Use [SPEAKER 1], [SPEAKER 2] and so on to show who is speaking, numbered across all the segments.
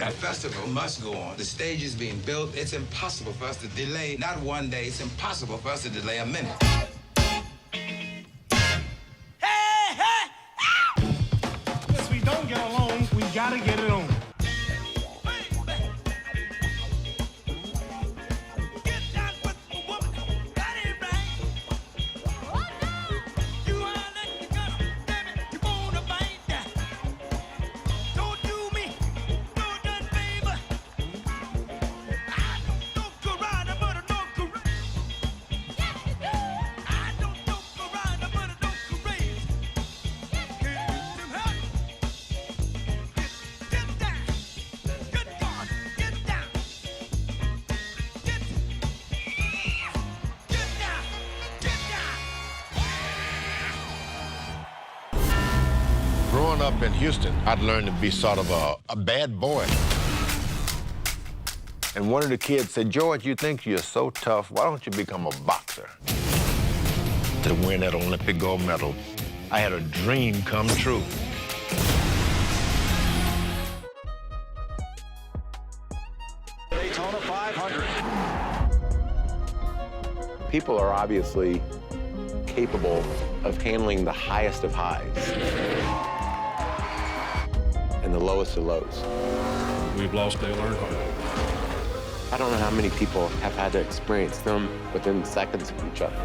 [SPEAKER 1] That festival must go on. The stage is being built. It's impossible for us to delay, not one day, it's impossible for us to delay a minute.
[SPEAKER 2] If we don't get along, we gotta get it on.
[SPEAKER 3] Growing up in Houston, I'd learned to be sort of a bad boy. And one of the kids said, George, you think you're so tough, why don't you become a boxer? To win that Olympic gold medal, I had a dream come true.
[SPEAKER 4] Daytona 500.
[SPEAKER 5] People are obviously capable of handling the highest of highs and the lowest of lows.
[SPEAKER 6] We've lost Dale Earnhardt.
[SPEAKER 5] I don't know how many people have had to experience them within seconds of each other.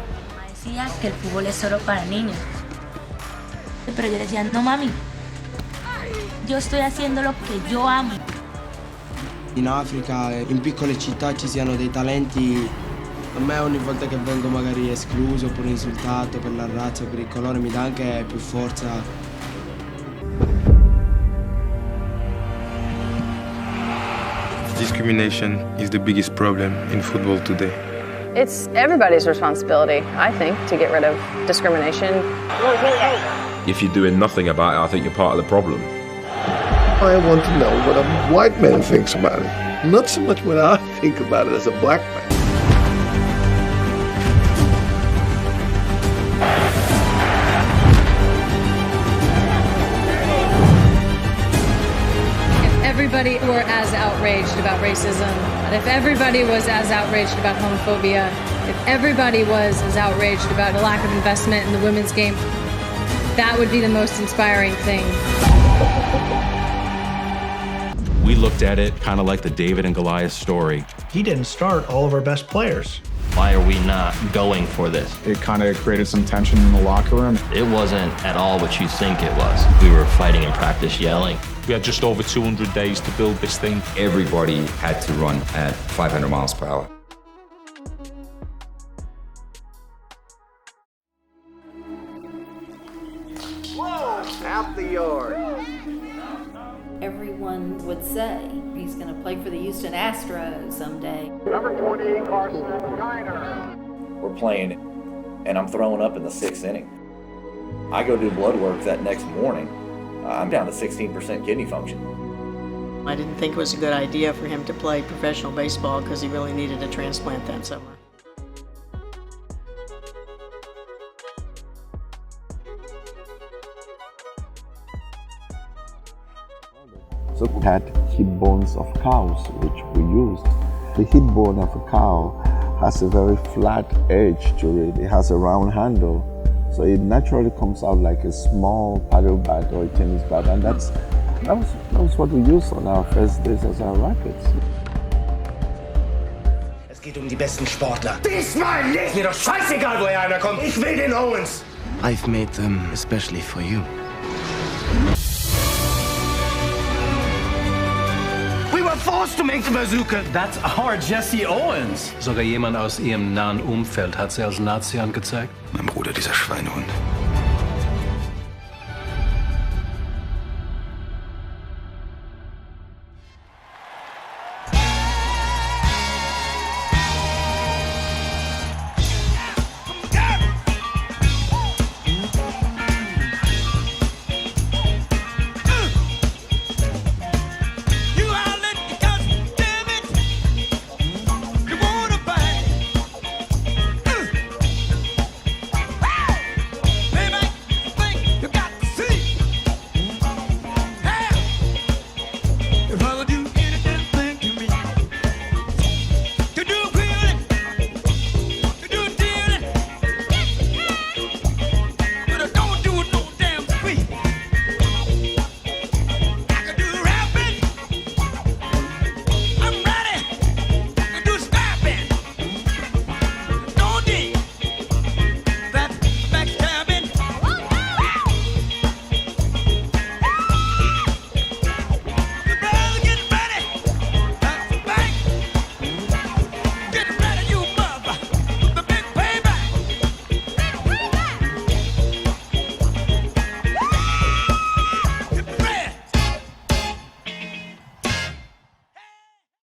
[SPEAKER 7] Decía que el fútbol es solo para niños. Pero yo decía, no mami, yo estoy haciendo lo que yo amo.
[SPEAKER 8] In Africa, in piccole città ci siano dei talenti. A me ogni volta che vengo magari escluso oppure insultato per la razza o per il colore mi dà anche più forza.
[SPEAKER 9] Discrimination is the biggest problem in football today.
[SPEAKER 10] It's everybody's responsibility, I think, to get rid of discrimination.
[SPEAKER 11] If you're doing nothing about it, I think you're part of the problem.
[SPEAKER 12] I want to know what a white man thinks about it, not so much what I think about it as a black man.
[SPEAKER 10] Everybody were as outraged about racism, and if everybody was as outraged about homophobia, if everybody was as outraged about a lack of investment in the women's game, that would be the most inspiring thing.
[SPEAKER 13] We looked at it kind of like the David and Goliath story.
[SPEAKER 2] He didn't start all of our best players.
[SPEAKER 14] Why are we not going for this?
[SPEAKER 15] It kind of created some tension in the locker room.
[SPEAKER 14] It wasn't at all what you think it was. We were fighting in practice, yelling.
[SPEAKER 6] We had just over 200 days to build this thing.
[SPEAKER 11] Everybody had to run at 500 miles per hour.
[SPEAKER 4] Whoa! Out the yard.
[SPEAKER 7] Everyone would say he's going to play for the Houston Astros someday.
[SPEAKER 4] Number 28, Carson Kiner.
[SPEAKER 16] We're playing, and I'm throwing up in the 6th inning. I go do blood work that next morning. I'm down to 16% kidney function.
[SPEAKER 17] I didn't think it was a good idea for him to play professional baseball because he really needed a transplant that summer.
[SPEAKER 18] So we had hip bones of cows, which we used. The hip bone of a cow has a very flat edge to it. It has a round handle. So it naturally comes out like a small paddle bat or a tennis bat. And that was what we used on our first days as our rackets.
[SPEAKER 2] Es geht die besten Sportler. Diesmal nicht! Mir doch scheißegal, woher einer kommt. Ich will den Owens.
[SPEAKER 8] I've made them especially for you.
[SPEAKER 2] We were forced to make the bazooka.
[SPEAKER 19] That's our Jesse Owens. Sogar jemand aus ihrem nahen Umfeld hat sie als Nazi angezeigt.
[SPEAKER 9] Mein Bruder, dieser Schweinehund.